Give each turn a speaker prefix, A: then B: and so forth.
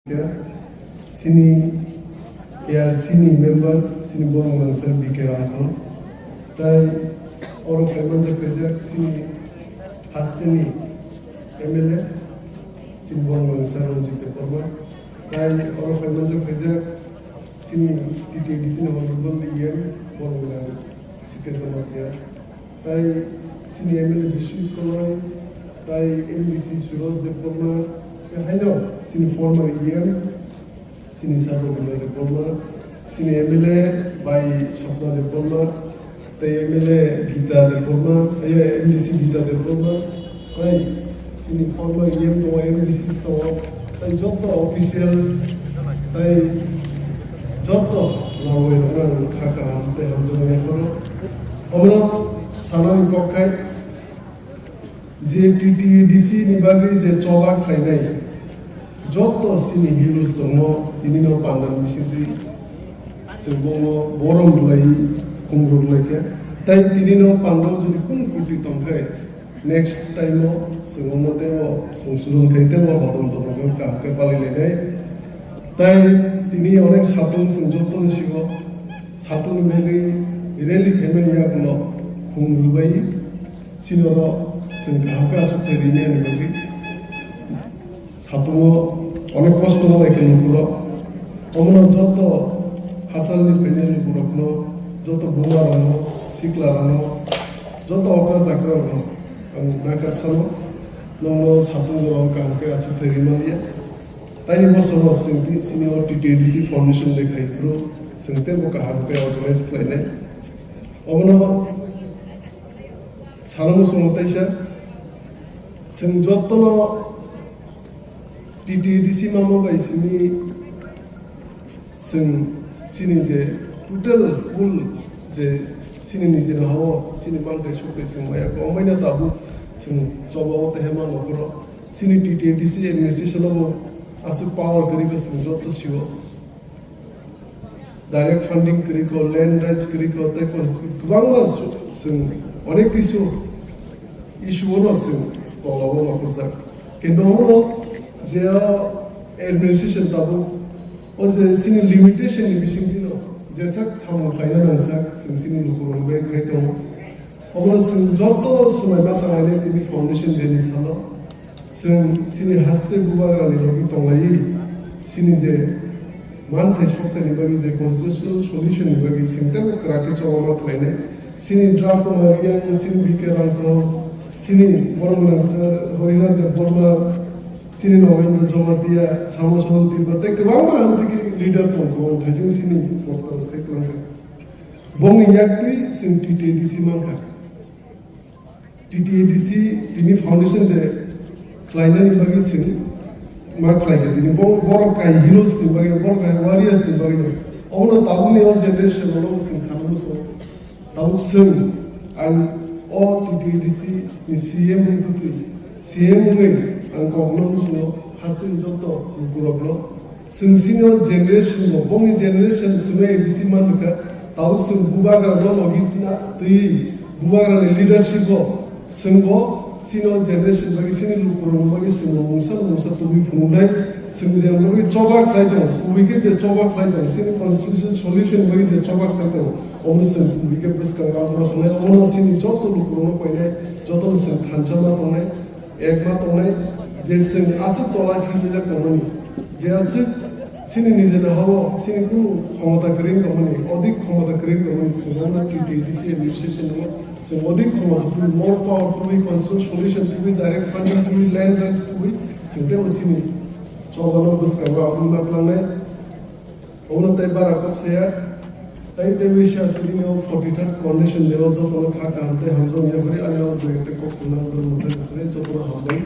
A: Sini sini member sini borong langsar bikiran ko. Tai orang member kerja sini hasteni MLA sini borong langsar ojite korban. Tai orang member kerja sini TTD sini orang berband yang borong langsar sikit sama dia. Tai sini MLA bisnis korban. Tai MBC surat dekorban. Hello, sini former EM, sini Sarvo Guna Diploma, sini MLA by Shopna Diploma, tai MLA Gita Diploma, MDC Gita Diploma, tai sini former EM to MDC to, tai joto officials, tai joto lawe rungan khaka hamte hamjone koro, omno sanami kokkai, je TTDC ni bagi je chobak khainai. Joto sini heroes dongo ini no pandan bisisi sebongo borom dulai kumrul leke tai ini no pandau juri kun kuti tongkai next time mo sebongo temo songsulun kai temo hodom hodom kam ke pali lene tai ini onek satun senjotun sigo satun meli really themen ya kulo kumrul bai sinoro sengkaka su terine meli satu অনেক কষ্ট হয় কেন পুরো অমন যত হাসালি পেনের পুরো কোনো যত বোমা রানো শিকলা রানো যত অকরা চাকরা রানো নাকার সানো নমো সাতুন গরম কামকে আছে ফেরিমালিয়া তাই নিব সব সিংটি সিনিয়র টিটিডিসি ফাউন্ডেশন দেখাই পুরো সিংতে বকা হারকে অর্গানাইজ খাইনে অমন সালামু সুমতাইসা সিং যত TTDC mamo by sini je total full je sini ni je na ho sini bang te shukte sing maya ko maina tabu sing chobo te hema no koro sini TTDC administration lo asu power kari ko sing jotto siwo direct funding kari ko land rights kari ko te ko kubanga sing onek kisu issue ono sing to lo no ko sa kendo ono যে administration তাবো ও যে সিনি limitation ni bising dino je sak samo kaina nang sak sing lukurong be khaito omon sing joto sumai ba tangane tini foundation deni salo sini haste bubaga ni logi tonglai sini je man thesokte ni bagi je constitutional solution ni bagi singta ko krake chawama klaine sini draft maria sini bikeran ko sini borong nang sar horina de borma sini November joma dia sama sama tiba te kebang nanti leader tongko thasing sini waktu saya kelangka bong yakti sing TTDC mangka TTDC ini foundation de kleiner ni bagi sing mak kleiner ini bong borok kai heroes ni bagi borok kai warriors ni bagi ono tabu ni all generation ono sing sama so tabu sing and all TTDC ni CM itu CM ni ang kongnom suno hasin joto kuroblo senior generation mo bongi generation sume disi manuka tau sung bubagra lo logitna ti bubagra leadership go sungbo senior generation bagi sini lu kurong bagi sungbo musa tu bi funai sung jeng bagi coba khai do ubike je coba khai do sini constitution solution bagi je coba khai do om sung ubike preskan ga bro tone ono sini joto lu kurong koine joto sung thanchama tone ekma tone যে সিং আসু তোলা খেলে যা কমনি যে আসু সিনি নিজে না হবো সিনি কু ক্ষমতা করেন কমনি অধিক ক্ষমতা করেন কমনি সিংনা TTDC administration no সিং অধিক ক্ষমতা to more power to be constitution solution to be direct funding to be land rights to be সিংতে সিনি চবানো বসকাবা আপনা প্লানে ওনো তাই বারা কক্সয়া তাই দেবিশা তুলিও 43rd কন্ডিশন দেও যত খাকা আনতে হামজো ইয়া করে আনিও দুইটা কক্স না জন্য মধ্যে যত হামদাই